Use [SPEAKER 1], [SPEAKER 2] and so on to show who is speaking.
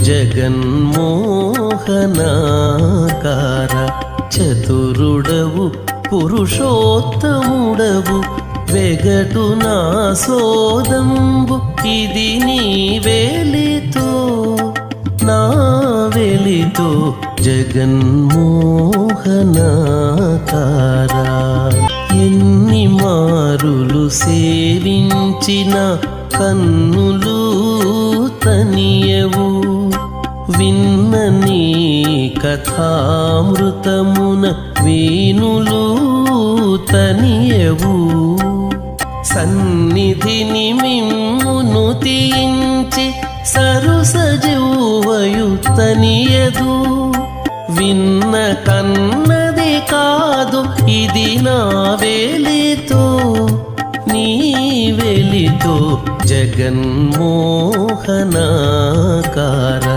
[SPEAKER 1] జగన్మోహనాకార చతురుడవు పురుషోత్తముడవు వెగటు నా సోదంబు ఇది నీ వేలితో నా వెలితో జగన్మోహనాకార ఎన్ని మారులు సేవించిన కన్నులు తనియవు విన్న నీ కథామృతమున వీణులు తనియవు సన్నిధిని మిమ్మును తీయించి సరుసజువయు తనియదు విన్న కన్నది కాదు ఇది నా వేలితో నీ వెలితో జగన్మోహనాకార